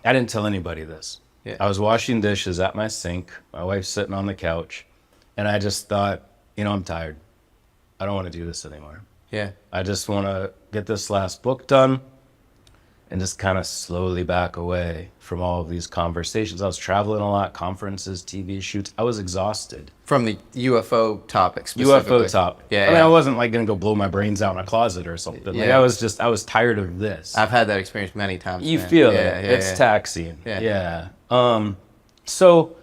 I didn't tell anybody this. Yeah. I was washing dishes at my sink. My wife's sitting on the couch. And I just thought, I'm tired. I don't want to do this anymore. Yeah. I just want to get this last book done and just kind of slowly back away from all of these conversations. I was traveling a lot, conferences, TV shoots. I was exhausted. From the UFO topic specifically. UFO top. Yeah. I mean, I wasn't like going to go blow my brains out in a closet or something. Like, Yeah. I was tired of this. I've had that experience many times. You man. feel Yeah, it. yeah, It's yeah. taxing. Yeah. So,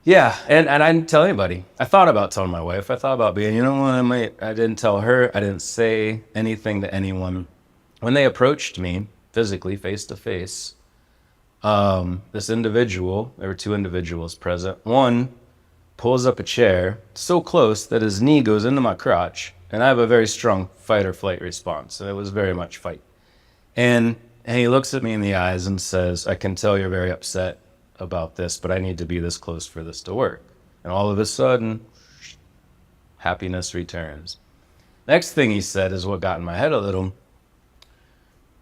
yeah, and I didn't tell anybody. I thought about telling my wife. I thought about being, I didn't tell her. I didn't say anything to anyone. When they approached me physically, face to face, this individual, there were two individuals present. One pulls up a chair so close that his knee goes into my crotch, and I have a very strong fight or flight response. And it was very much fight. And he looks at me in the eyes and says, I can tell you're very upset about this, but I need to be this close for this to work. And all of a sudden, happiness returns. Next thing he said is what got in my head a little.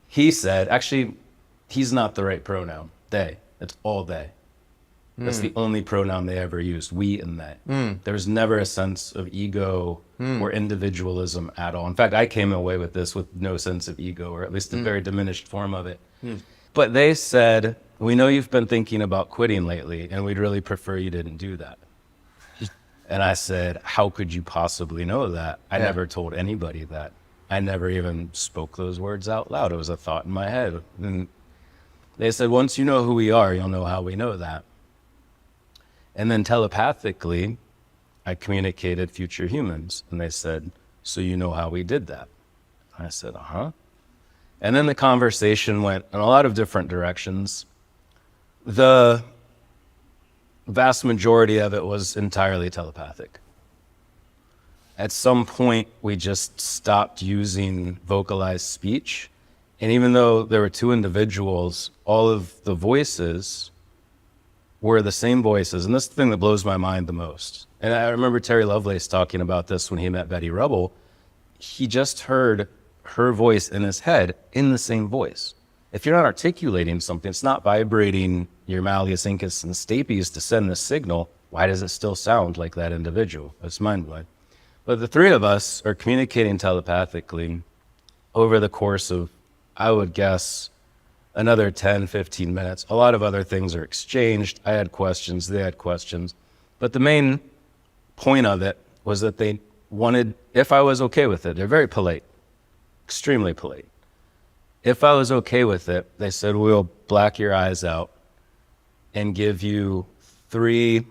He said, actually, he's not the right pronoun, they. It's all they. That's the only pronoun they ever used, we and they. There's never a sense of ego or individualism at all. In fact, I came away with this with no sense of ego, or at least a very diminished form of it. But they said, we know you've been thinking about quitting lately, and we'd really prefer you didn't do that. And I said, how could you possibly know that? I never told anybody that. I never even spoke those words out loud. It was a thought in my head. And they said, once you know who we are, you'll know how we know that. And then telepathically, I communicated future humans. And they said, so you know how we did that? I said, uh-huh. And then the conversation went in a lot of different directions. The vast majority of it was entirely telepathic. At some point, we just stopped using vocalized speech. And even though there were two individuals, all of the voices were the same voices. And this is the thing that blows my mind the most. And I remember Terry Lovelace talking about this when he met Betty Rubble. He just heard her voice in his head in the same voice. If you're not articulating something, it's not vibrating your malleus, incus, and stapes to send the signal. Why does it still sound like that individual? It's mind-blowing. But the three of us are communicating telepathically over the course of, I would guess, another 10, 15 minutes. A lot of other things are exchanged. I had questions, they had questions. But the main point of it was that they wanted, if I was okay with it, they're very polite, extremely polite. If I was okay with it, they said, we'll black your eyes out and give you 3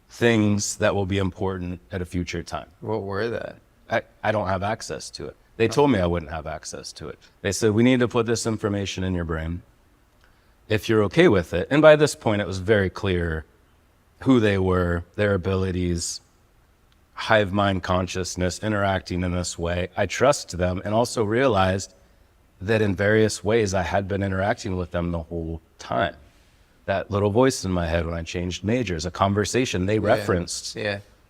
things that will be important at a future time. What were that? I don't have access to it. They told me I wouldn't have access to it. They said, we need to put this information in your brain if you're okay with it. And by this point, it was very clear who they were, their abilities, hive mind consciousness, interacting in this way. I trust them and also realized that in various ways I had been interacting with them the whole time. That little voice in my head when I changed majors, a conversation they referenced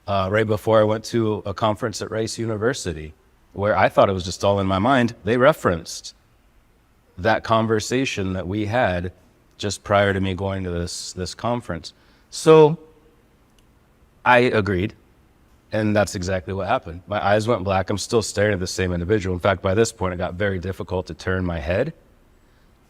right before I went to a conference at Rice University, where I thought it was just all in my mind. They referenced that conversation that we had just prior to me going to this conference. So I agreed, and that's exactly what happened. My eyes went black. I'm still staring at the same individual. In fact, by this point, it got very difficult to turn my head.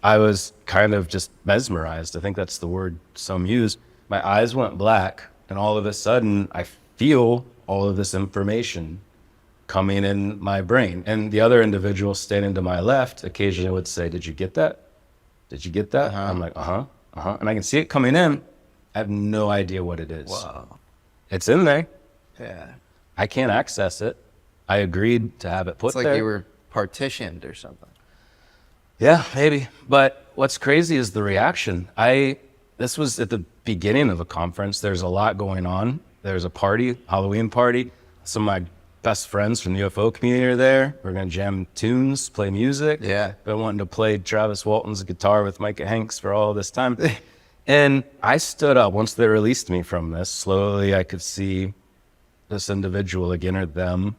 I was kind of just mesmerized. I think that's the word some use. My eyes went black, and all of a sudden, I feel all of this information coming in my brain. And the other individual standing to my left occasionally would say, did you get that? Did you get that? I'm like, And I can see it coming in. I have no idea what it is. Wow. It's in there. Yeah. I can't access it. I agreed to have it put It's like there. you were partitioned or something. Yeah, maybe. But what's crazy is the reaction. This was at the beginning of a conference. There's a lot going on. There's a party, Halloween party. Some of my best friends from the UFO community are there. We're going to jam tunes, play music. Yeah. Been wanting to play Travis Walton's guitar with Micah Hanks for all this time. And I stood up. Once they released me from this, slowly I could see this individual again, or them,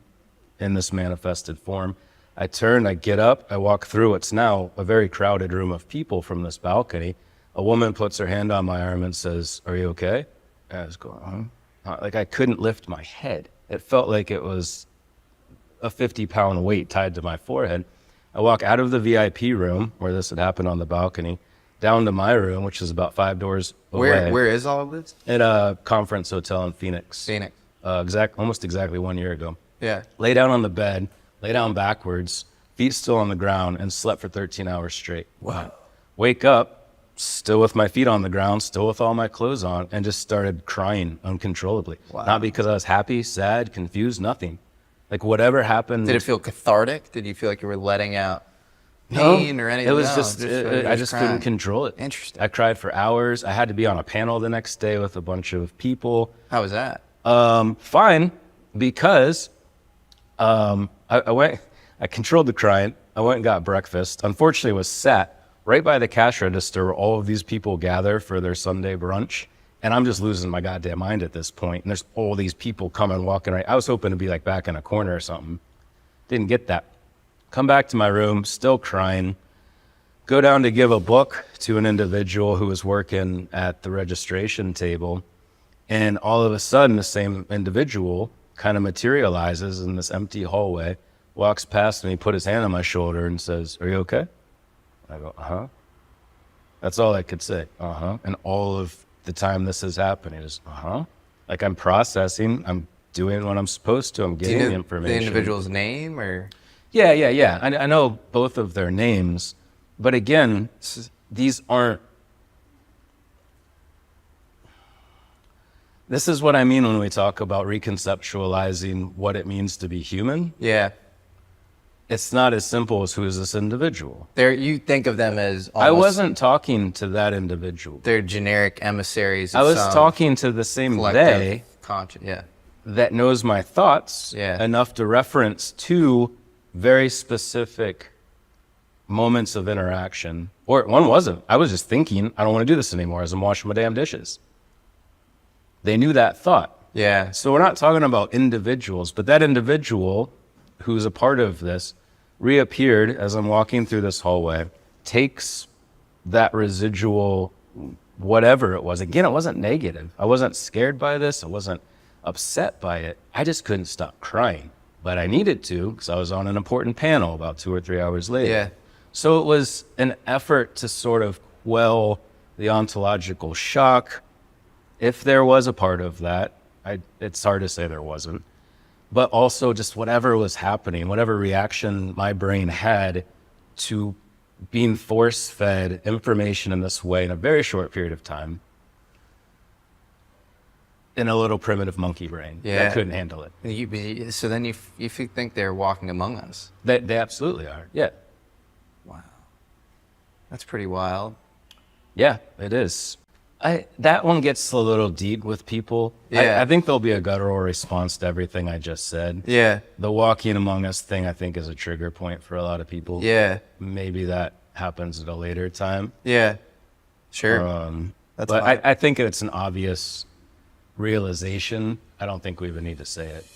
in this manifested form. I turn, I get up, I walk through what's now a very crowded room of people from this balcony. A woman puts her hand on my arm and says, "Are you okay?" And I was going, huh? Like I couldn't lift my head. It felt like it was a 50-pound weight tied to my forehead. I walk out of the VIP room where this had happened on the balcony, down to my room, which is about 5 doors away. Where is all of this? At a conference hotel in Phoenix. Phoenix. Almost exactly 1 year ago. Yeah. Lay down on the bed, lay down backwards, feet still on the ground, and slept for 13 hours straight. Wow. Wake up, still with my feet on the ground, still with all my clothes on, and just started crying uncontrollably. Wow. Not because I was happy, sad, confused, nothing. Like whatever happened. Did it feel cathartic? Did you feel like you were letting out No, pain or anything? it was No, just, I just crying. couldn't control it. Interesting. I cried for hours. I had to be on a panel the next day with a bunch of people. How was that? Fine, because I controlled the crying. I went and got breakfast. Unfortunately, was sat right by the cash register where all of these people gather for their Sunday brunch. And I'm just losing my goddamn mind at this point. And there's all these people coming, walking right. I was hoping to be like back in a corner or something. Didn't get that. Come back to my room, still crying. Go down to give a book to an individual who was working at the registration table. And all of a sudden, the same individual kind of materializes in this empty hallway, walks past me, put his hand on my shoulder and says, "Are you okay?" I go, "Uh-huh." That's all I could say, "Uh-huh." And all of the time this is happening is, "Uh-huh." Like I'm processing, I'm doing what I'm supposed to, I'm Do you getting know the information. the individual's name or? Yeah. I know both of their names, but again, these aren't. This is what I mean when we talk about reconceptualizing what it means to be human. Yeah. It's not as simple as who is this individual. You think of them as I almost, wasn't talking to that individual. they're generic emissaries of I was some talking to the same collective they conscience. Yeah. that knows my thoughts Yeah. enough to reference two very specific moments of interaction. Or one wasn't. I was just thinking, I don't want to do this anymore as I'm washing my damn dishes. They knew that thought. Yeah. So we're not talking about individuals, but that individual who's a part of this reappeared as I'm walking through this hallway, takes that residual, whatever it was. Again, it wasn't negative. I wasn't scared by this. I wasn't upset by it. I just couldn't stop crying, but I needed to because I was on an important panel about 2 or 3 hours later. Yeah. So it was an effort to sort of quell the ontological shock. If there was a part of that, it's hard to say there wasn't, but also just whatever was happening, whatever reaction my brain had to being force-fed information in this way in a very short period of time in a little primitive monkey brain that couldn't handle it. So then you think they're walking among us. They absolutely are. Yeah. Wow. That's pretty wild. Yeah, it is. That one gets a little deep with people. Yeah. I think there'll be a guttural response to everything I just said. Yeah. The walking among us thing, I think, is a trigger point for a lot of people. Yeah. Maybe that happens at a later time. Yeah. Sure. But I think it's an obvious realization. I don't think we even need to say it.